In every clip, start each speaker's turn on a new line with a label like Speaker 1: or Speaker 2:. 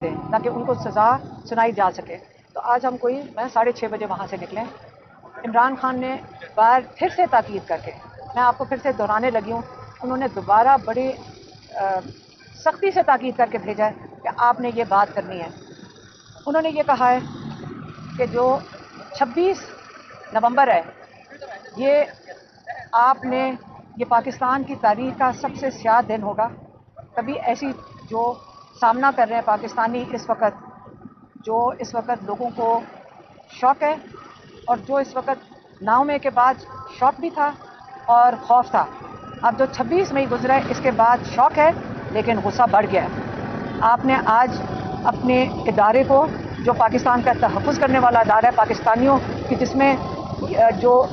Speaker 1: दें ताकि उनको सज़ा सुनाई जा सके। तो आज हम कोई 6:30 बजे वहाँ से निकले। इमरान खान ने बार फिर से ताकीद करके, मैं आपको फिर से दोहराने लगी हूँ, उन्होंने दोबारा बड़ी सख्ती से ताकीद करके भेजा है कि आपने ये बात करनी है। उन्होंने ये कहा है कि जो 26 नवंबर है ये आपने ये पाकिस्तान की तारीख का सबसे स्याह दिन होगा। कभी ऐसी जो सामना कर रहे हैं पाकिस्तानी इस वक्त, जो इस वक्त लोगों को शौक है और जो इस वक्त नाउमे के बाद शौक भी था और खौफ था। अब जो 26 मई गुजरा है इसके बाद शौक है लेकिन गुस्सा बढ़ गया है। आपने आज अपने इदारे को, जो पाकिस्तान का तहफ़्फ़ुज़ करने वाला इदारा है पाकिस्तानियों की, जिसमें जो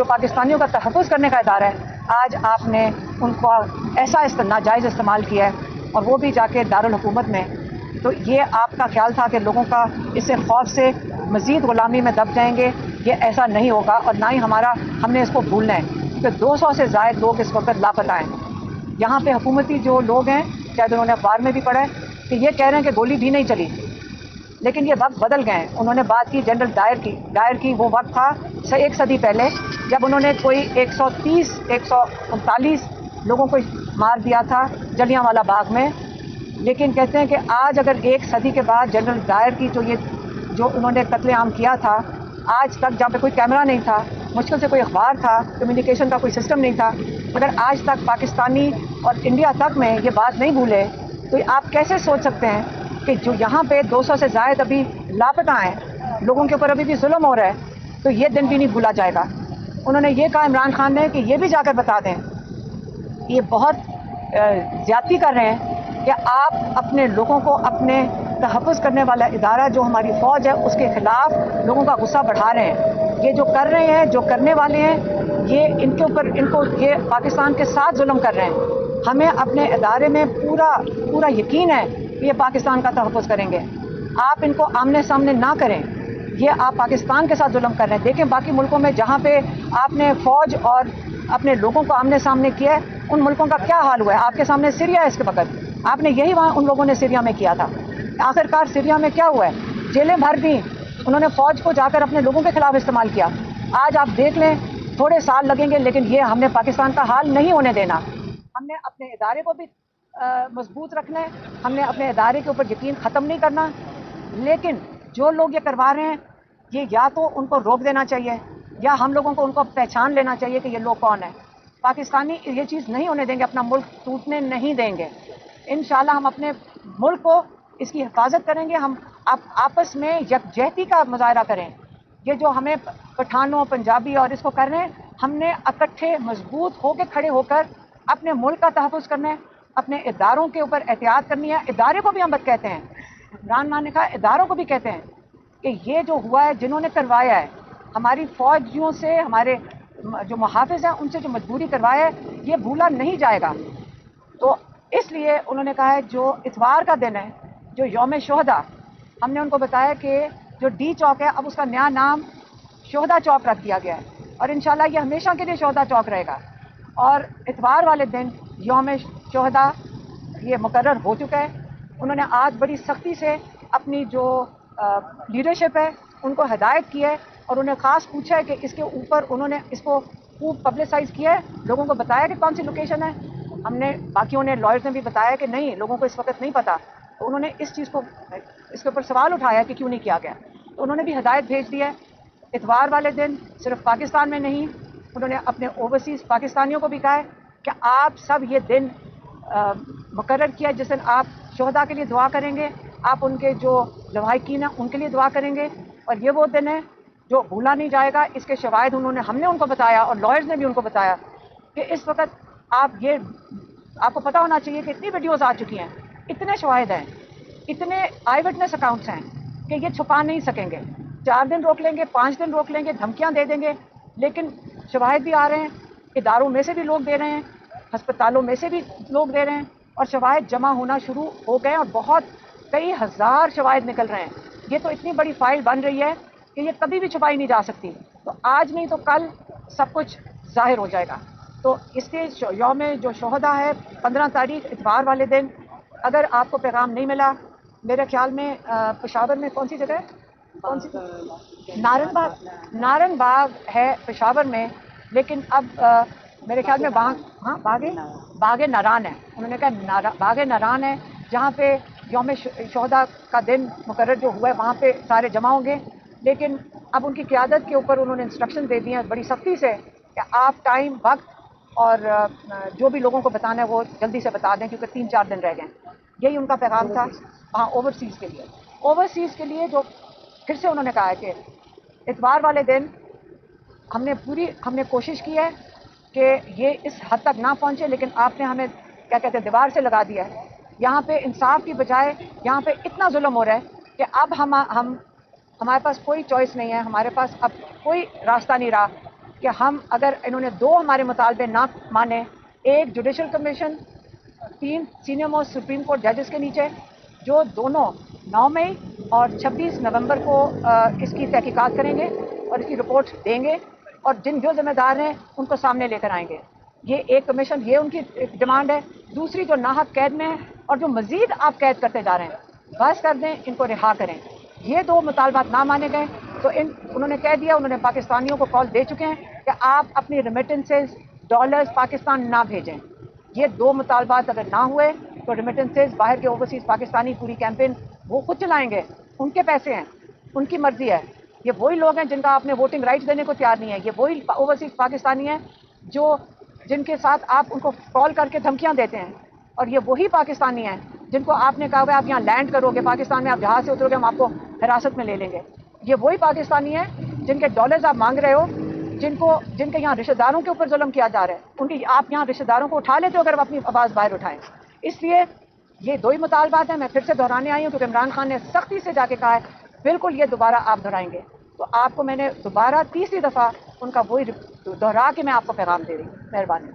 Speaker 1: पाकिस्तानियों का तहफ़्फ़ुज़ करने का इदारा है, आज आपने उनको ऐसा नाजायज़ इस्तेमाल किया है और वो भी जाके दारुल हुकूमत में। तो ये आपका ख्याल था कि लोगों का इससे खौफ से मज़ीद ग़ुलामी में दब जाएंगे, ये ऐसा नहीं होगा और ना ही हमने इसको भूलना है कि 200 से ज़ायद लोग इस वक्त लापता हैं। यहाँ पे हुकूमती जो लोग हैं, शायद उन्होंने अखबार में भी पढ़ा है कि ये कह रहे हैं कि गोली भी नहीं चली, लेकिन ये वक्त बदल गए हैं। उन्होंने बात की जनरल डायर की, वो वक्त था एक सदी पहले जब उन्होंने कोई 139 लोगों को मार दिया था जलियांवाला बाग में। लेकिन कहते हैं कि आज अगर एक सदी के बाद जनरल डायर की जो उन्होंने कत्लेआम किया था, आज तक जहाँ पे कोई कैमरा नहीं था, मुश्किल से कोई अखबार था, कम्युनिकेशन का कोई सिस्टम नहीं था, अगर आज तक पाकिस्तानी और इंडिया तक में ये बात नहीं भूले, तो आप कैसे सोच सकते हैं कि जो यहाँ पे 200 से ज़ायद अभी लापता हैं, लोगों के ऊपर अभी भी जुल्म हो रहा है, तो ये दिन भी नहीं भूला जाएगा। उन्होंने ये कहा इमरान खान ने कि ये भी जाकर बता दें, ये बहुत ज़्यादती कर रहे हैं कि आप अपने लोगों को, अपने तहफ़्फ़ुज़ करने वाला इदारा जो हमारी फ़ौज है उसके ख़िलाफ़ लोगों का गुस्सा बढ़ा रहे हैं। ये जो कर रहे हैं, जो करने वाले हैं, ये ये पाकिस्तान के साथ जुल्म कर रहे हैं। हमें अपने इदारे में पूरा यकीन है कि ये पाकिस्तान का तहफ़्फ़ुज़ करेंगे। आप इनको आमने सामने ना करें, ये आप पाकिस्तान के साथ जुल्म कर रहे हैं। देखें बाकी मुल्कों में जहाँ पे आपने फ़ौज और अपने लोगों को आमने सामने किया है, उन मुल्कों का क्या हाल हुआ है। आपके सामने सीरिया है, इसके वक्त आपने यही वहाँ उन लोगों ने सीरिया में किया था। आखिरकार सीरिया में क्या हुआ है, जेलें भर दी, उन्होंने फ़ौज को जाकर अपने लोगों के खिलाफ इस्तेमाल किया। आज आप देख लें, थोड़े साल लगेंगे लेकिन ये हमने पाकिस्तान का हाल नहीं होने देना। हमने अपने इदारे को भी मजबूत रखना है, हमने अपने इदारे के ऊपर यकीन ख़त्म नहीं करना। लेकिन जो लोग ये करवा रहे हैं, ये या तो उनको रोक देना चाहिए या हम लोगों को उनको पहचान लेना चाहिए कि ये लोग कौन है। पाकिस्तानी ये चीज़ नहीं होने देंगे, अपना मुल्क टूटने नहीं देंगे। इंशाल्लाह हम अपने मुल्क को, इसकी हिफाजत करेंगे। हम आपस में यकजहती का मुजाहरा करें। ये जो हमें पठानों, पंजाबी और इसको कर रहे हैं, हमने इकट्ठे मजबूत होकर खड़े होकर अपने मुल्क का तहफ़्फ़ुज़ करना है, अपने इदारों के ऊपर एहतियात करनी है। इदारे को भी हम बद कहते हैं, इमरान खान ने कहा इदारों को भी कहते हैं कि ये जो हुआ है, जिन्होंने करवाया है, हमारी फ़ौजियों से, हमारे जो मुहाफ़िज़ हैं उनसे जो मजबूरी करवाया है, ये भूला नहीं जाएगा। तो इसलिए उन्होंने कहा है जो इतवार का दिन है, जो यौम शोहदा, हमने उनको बताया कि जो डी चौक है अब उसका नया नाम शोहदा चौक रख दिया गया है और इंशाल्लाह ये हमेशा के लिए शोहदा चौक रहेगा। और इतवार वाले दिन यौम शोहदा ये मुकर्रर हो चुका है। उन्होंने आज बड़ी सख्ती से अपनी जो लीडरशिप है उनको हिदायत की है और उन्हें ख़ास पूछा है कि इसके ऊपर उन्होंने इसको खूब पब्लिसाइज़ किया है, लोगों को बताया कि कौन सी लोकेशन है। हमने बाकियों ने, लॉयर्स ने भी बताया कि नहीं, लोगों को इस वक्त नहीं पता। तो उन्होंने इस चीज़ को, इसके ऊपर सवाल उठाया कि क्यों नहीं किया गया। तो उन्होंने भी हिदायत भेज दी है। इतवार वाले दिन सिर्फ पाकिस्तान में नहीं, उन्होंने अपने ओवरसीज़ पाकिस्तानियों को भी कहा है कि आप सब ये दिन मुकर्रर किया जिस दिन आप शोहदा के लिए दुआ करेंगे, आप उनके जो लवाहिकीन हैं उनके लिए दुआ करेंगे और ये वो दिन है जो भूला नहीं जाएगा। इसके शवाहिद हमने उनको बताया और लॉयर्स ने भी उनको बताया कि इस वक्त आपको पता होना चाहिए कि इतनी वीडियोस आ चुकी हैं, इतने शवाहिद हैं, इतने आई विटनेस अकाउंट्स हैं कि ये छुपा नहीं सकेंगे। 4 दिन रोक लेंगे, 5 दिन रोक लेंगे, धमकियां दे देंगे, लेकिन शवाहिद भी आ रहे हैं, इदारों में से भी लोग दे रहे हैं, अस्पतालों में से भी लोग दे रहे हैं और शवाहिद जमा होना शुरू हो गए और बहुत कई हज़ार शवाहिद निकल रहे हैं। ये तो इतनी बड़ी फाइल बन रही है कि ये कभी भी छुपाई नहीं जा सकती। तो आज नहीं तो कल सब कुछ जाहिर हो जाएगा। तो इसके यौम जो शोहदा है 15 तारीख इतवार वाले दिन, अगर आपको पैगाम नहीं मिला میرے خیال میں پشاور میں کون سی جگہ ہے، کون سی، نارن باغ ہے پشاور میں، لیکن اب میرے خیال میں ہاں باغ ناران ہے، انہوں نے کہا باغ ناران ہے، جہاں پہ یوم شہداء کا دن مقرر جو ہوا ہے وہاں پہ سارے جمع ہوں گے. لیکن اب ان کی قیادت کے اوپر انہوں نے انسٹرکشن دے دی ہیں بڑی سختی سے کہ آپ ٹائم، وقت اور جو بھی لوگوں کو بتانا ہے وہ جلدی سے بتا دیں، کیونکہ 3-4 دن رہ گئے. یہی ان کا پیغام تھا. ہاں، اوورسیز کے لیے جو پھر سے انہوں نے کہا ہے کہ اتوار والے دن ہم نے کوشش کی ہے کہ یہ اس حد تک نہ پہنچے، لیکن آپ نے ہمیں کیا کہتے ہیں دیوار سے لگا دیا ہے. یہاں پہ انصاف کی بجائے یہاں پہ اتنا ظلم ہو رہا ہے کہ اب ہمارے پاس کوئی چوائس نہیں ہے، ہمارے پاس اب کوئی راستہ نہیں رہا کہ ہم، اگر انہوں نے 2 ہمارے مطالبے نہ مانے، ایک judicial commission, 3 senior most supreme court ججز کے نیچے، جو دونوں 9 مئی اور 26 نومبر کو اس کی تحقیقات کریں گے اور اس کی رپورٹ دیں گے، اور جو ذمہ دار ہیں ان کو سامنے لے کر آئیں گے. یہ ایک کمیشن، یہ ان کی ڈیمانڈ ہے. دوسری، جو ناحق قید میں ہیں اور جو مزید آپ قید کرتے جا رہے ہیں، بس کر دیں، ان کو رہا کریں. یہ 2 مطالبات نہ مانے گئے تو انہوں نے کہہ دیا، انہوں نے پاکستانیوں کو کال دے چکے ہیں کہ آپ اپنی ریمیٹنسز ڈالرز پاکستان نہ بھیجیں. یہ 2 مطالبات اگر نہ ہوئے تو ریمیٹنسز باہر کے اوورسیز پاکستانی پوری کیمپین وہ خود چلائیں گے، ان کے پیسے ہیں، ان کی مرضی ہے. یہ وہی لوگ ہیں جن کا آپ نے ووٹنگ رائٹ دینے کو تیار نہیں ہے. یہ وہی اوورسیز پاکستانی ہیں جن کے ساتھ آپ ان کو کال کر کے دھمکیاں دیتے ہیں. اور یہ وہی پاکستانی ہیں جن کو آپ نے کہا ہوا آپ یہاں لینڈ کرو گے، پاکستان میں آپ جہاز سے اترو گے، ہم آپ کو حراست میں لے لیں گے. یہ وہی پاکستانی ہیں جن کے ڈالرز آپ مانگ رہے ہو، جن کے یہاں رشتہ داروں کے اوپر ظلم کیا جا رہا ہے. ان کی آپ یہاں رشتہ داروں کو اٹھا لیتے ہو اگر وہ اپنی آواز باہر اٹھائیں. اس لیے یہ 2 ہی مطالبات ہیں. میں پھر سے دہرانے آئی ہوں کیونکہ عمران خان نے سختی سے جا کے کہا ہے بالکل یہ دوبارہ آپ دہرائیں گے، تو آپ کو میں نے دوبارہ تیسری دفعہ ان کا وہی دہرا کے میں آپ کو پیغام دے رہی ہوں. مہربانی.